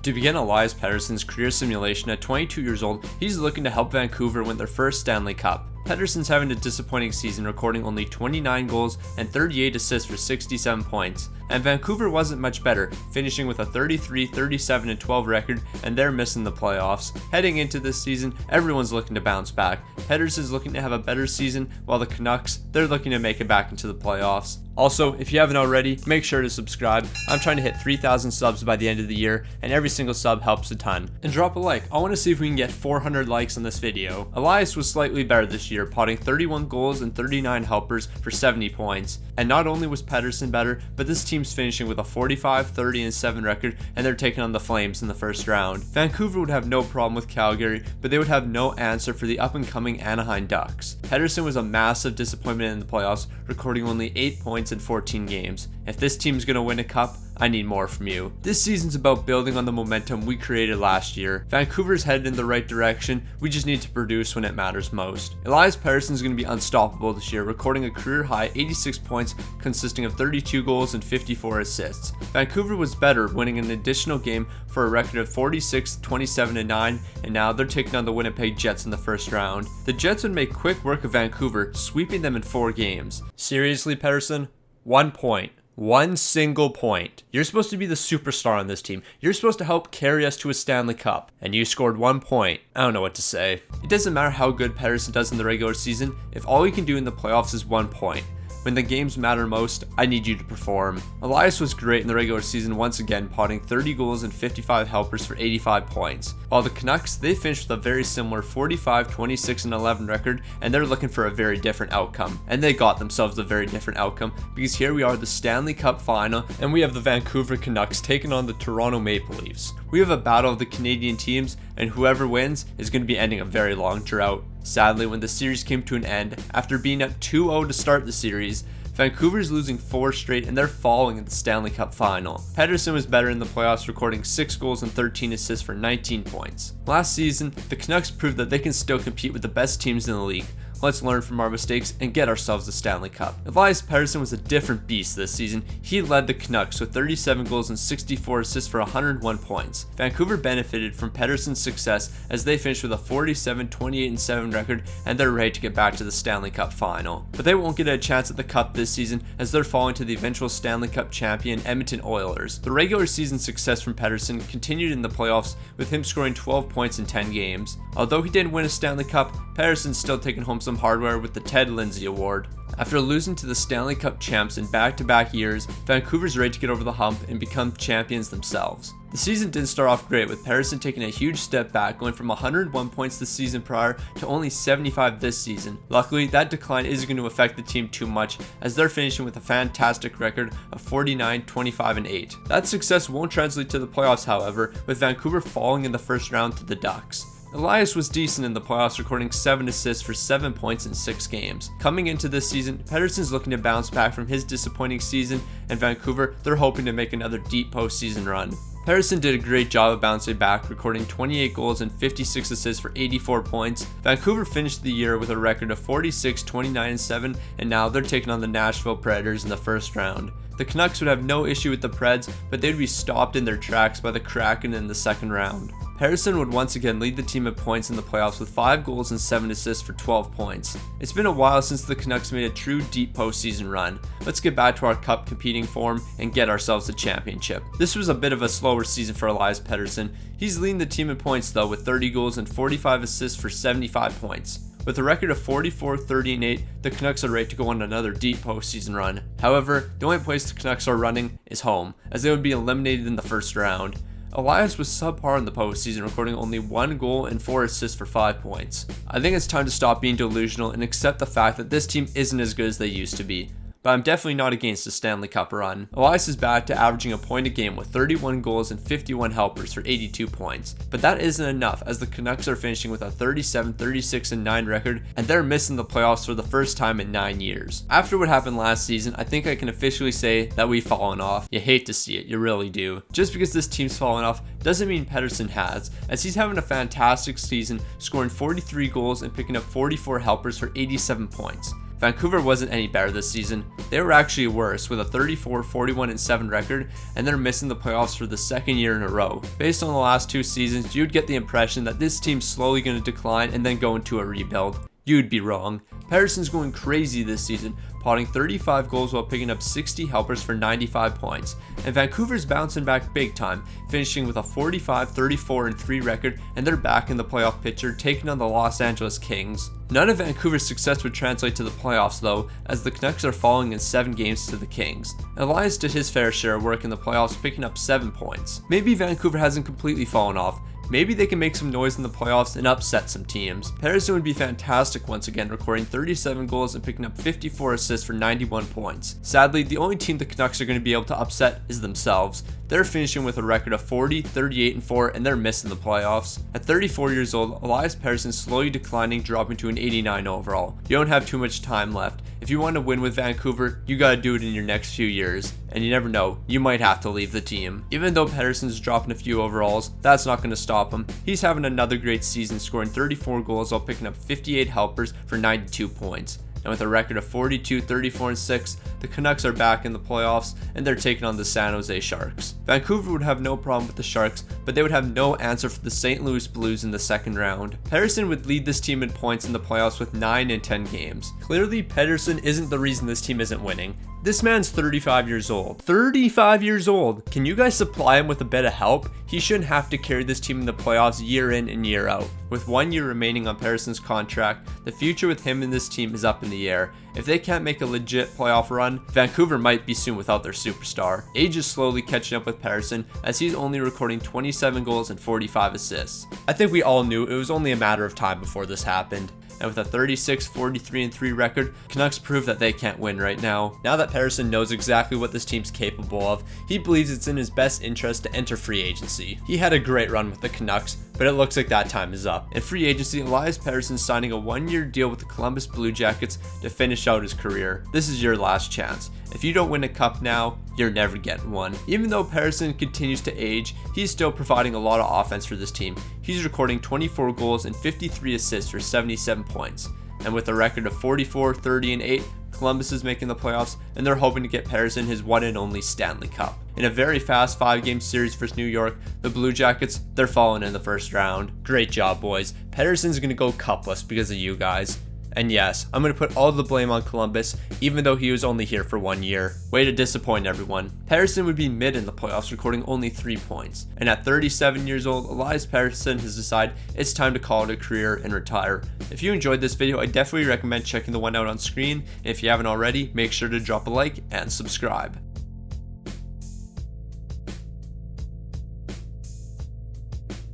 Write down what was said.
To begin Elias Pettersson's career simulation at 22 years old, he's looking to help Vancouver win their first Stanley Cup. Pettersson's having a disappointing season, recording only 29 goals and 38 assists for 67 points. And Vancouver wasn't much better, finishing with a 33, 37, and 12 record, and they're missing the playoffs. Heading into this season, everyone's looking to bounce back. Pettersson's looking to have a better season, while the Canucks, they're looking to make it back into the playoffs. Also, if you haven't already, make sure to subscribe. I'm trying to hit 3,000 subs by the end of the year, and every single sub helps a ton. And drop a like. I want to see if we can get 400 likes on this video. Elias was slightly better this year, potting 31 goals and 39 helpers for 70 points. And not only was Pettersson better, but this team's finishing with a 45, 30, and 7 record, and they're taking on the Flames in the first round. Vancouver would have no problem with Calgary, but they would have no answer for the up-and-coming Anaheim Ducks. Pettersson was a massive disappointment in the playoffs, recording only 8 points in 14 games. If this team's gonna win a cup, I need more from you. This season's about building on the momentum we created last year. Vancouver's headed in the right direction, we just need to produce when it matters most. Elias Pettersson's going to be unstoppable this year, recording a career-high 86 points consisting of 32 goals and 54 assists. Vancouver was better, winning an additional game for a record of 46, 27, and 9, and now they're taking on the Winnipeg Jets in the first round. The Jets would make quick work of Vancouver, sweeping them in 4 games. Seriously, Pettersson? 1 point. 1 single point. You're supposed to be the superstar on this team. You're supposed to help carry us to a Stanley Cup. And you scored 1 point. I don't know what to say. It doesn't matter how good Pettersson does in the regular season if all you can do in the playoffs is 1 point. When the games matter most, I need you to perform. Elias was great in the regular season once again, potting 30 goals and 55 helpers for 85 points. While the Canucks, they finished with a very similar 45, 26, and 11 record, and they're looking for a very different outcome. And they got themselves a very different outcome, because here we are, the Stanley Cup final, and we have the Vancouver Canucks taking on the Toronto Maple Leafs. We have a battle of the Canadian teams, and whoever wins is going to be ending a very long drought. Sadly, when the series came to an end, after being up 2-0 to start the series, Vancouver's losing 4 straight and they're falling in the Stanley Cup final. Pettersson was better in the playoffs, recording 6 goals and 13 assists for 19 points. Last season, the Canucks proved that they can still compete with the best teams in the league. Let's learn from our mistakes and get ourselves the Stanley Cup. Elias Pettersson was a different beast this season. He led the Canucks with 37 goals and 64 assists for 101 points. Vancouver benefited from Pettersson's success as they finished with a 47, 28, and 7 record, and they're ready to get back to the Stanley Cup final. But they won't get a chance at the Cup this season as they're falling to the eventual Stanley Cup champion Edmonton Oilers. The regular season success from Pettersson continued in the playoffs, with him scoring 12 points in 10 games. Although he didn't win a Stanley Cup, Pettersson's still taking home some hardware with the Ted Lindsay Award. After losing to the Stanley Cup champs in back-to-back years, Vancouver's ready to get over the hump and become champions themselves. The season didn't start off great, with Pettersson taking a huge step back, going from 101 points the season prior to only 75 this season. Luckily, that decline isn't going to affect the team too much, as they're finishing with a fantastic record of 49, 25, and 8. That success won't translate to the playoffs, however, with Vancouver falling in the first round to the Ducks. Elias was decent in the playoffs, recording 7 assists for 7 points in 6 games. Coming into this season, Pettersson's looking to bounce back from his disappointing season, and Vancouver, they're hoping to make another deep postseason run. Pettersson did a great job of bouncing back, recording 28 goals and 56 assists for 84 points. Vancouver finished the year with a record of 46, 29, and 7, and now they're taking on the Nashville Predators in the first round. The Canucks would have no issue with the Preds, but they'd be stopped in their tracks by the Kraken in the second round. Pettersson would once again lead the team at points in the playoffs with 5 goals and 7 assists for 12 points. It's been a while since the Canucks made a true deep postseason run. Let's get back to our cup competing form and get ourselves a championship. This was a bit of a slower season for Elias Pettersson. He's leading the team in points though, with 30 goals and 45 assists for 75 points. With a record of 44, 30, and 8, the Canucks are ready to go on another deep postseason run. However, the only place the Canucks are running is home, as they would be eliminated in the first round. Elias was subpar in the postseason, recording only 1 goal and 4 assists for 5 points. I think it's time to stop being delusional and accept the fact that this team isn't as good as they used to be. But I'm definitely not against the Stanley Cup run. Elias is back to averaging a point a game with 31 goals and 51 helpers for 82 points. But that isn't enough, as the Canucks are finishing with a 37, 36, and 9 record, and they're missing the playoffs for the first time in 9 years. After what happened last season, I think I can officially say that we've fallen off. You hate to see it, you really do. Just because this team's fallen off doesn't mean Pettersson has, as he's having a fantastic season, scoring 43 goals and picking up 44 helpers for 87 points. Vancouver wasn't any better this season. They were actually worse with a 34-41-7 record, and they're missing the playoffs for the second year in a row. Based on the last 2 seasons, you'd get the impression that this team's slowly going to decline and then go into a rebuild. You'd be wrong. Pettersson's going crazy this season, potting 35 goals while picking up 60 helpers for 95 points. And Vancouver's bouncing back big time, finishing with a 45-34-3 record, and they're back in the playoff picture, taking on the Los Angeles Kings. None of Vancouver's success would translate to the playoffs though, as the Canucks are falling in 7 games to the Kings. Elias did his fair share of work in the playoffs, picking up 7 points. Maybe Vancouver hasn't completely fallen off. Maybe they can make some noise in the playoffs and upset some teams. Pettersson would be fantastic once again, recording 37 goals and picking up 54 assists for 91 points. Sadly, the only team the Canucks are going to be able to upset is themselves. They're finishing with a record of 40, 38-4, and they're missing the playoffs. At 34 years old, Elias Pettersson slowly declining, dropping to an 89 overall. You don't have too much time left. If you want to win with Vancouver, you gotta do it in your next few years. And you never know, you might have to leave the team. Even though Pettersson's dropping a few overalls, that's not going to stop him. He's having another great season, scoring 34 goals while picking up 58 helpers for 92 points. And with a record of 42, 34-6, the Canucks are back in the playoffs, and they're taking on the San Jose Sharks. Vancouver would have no problem with the Sharks, but they would have no answer for the St. Louis Blues in the second round. Pettersson would lead this team in points in the playoffs with 9 in 10 games. Clearly, Pettersson isn't the reason this team isn't winning. This man's 35 years old. 35 years old! Can you guys supply him with a bit of help? He shouldn't have to carry this team in the playoffs year in and year out. With 1 year remaining on Pettersson's contract, the future with him and this team is up in the air. If they can't make a legit playoff run, Vancouver might be soon without their superstar. Age is slowly catching up with Pettersson, as he's only recording 27 goals and 45 assists. I think we all knew it was only a matter of time before this happened. And with a 36-43-3 record, Canucks prove that they can't win right now. Now that Pettersson knows exactly what this team's capable of, he believes it's in his best interest to enter free agency. He had a great run with the Canucks, but it looks like that time is up. In free agency, Elias Pettersson signing a 1-year deal with the Columbus Blue Jackets to finish out his career. This is your last chance. If you don't win a cup now, you're never getting one. Even though Pettersson continues to age, he's still providing a lot of offense for this team. He's recording 24 goals and 53 assists for 77 points. And with a record of 44, 30-8, Columbus is making the playoffs, and they're hoping to get Pettersson his one and only Stanley Cup. In a very fast 5-game series versus New York, the Blue Jackets, they're falling in the first round. Great job, boys. Pettersson's gonna go cupless because of you guys. And yes, I'm going to put all the blame on Columbus, even though he was only here for 1 year. Way to disappoint everyone. Pettersson would be mid in the playoffs, recording only 3 points. And at 37 years old, Elias Pettersson has decided it's time to call it a career and retire. If you enjoyed this video, I definitely recommend checking the one out on screen. And if you haven't already, make sure to drop a like and subscribe.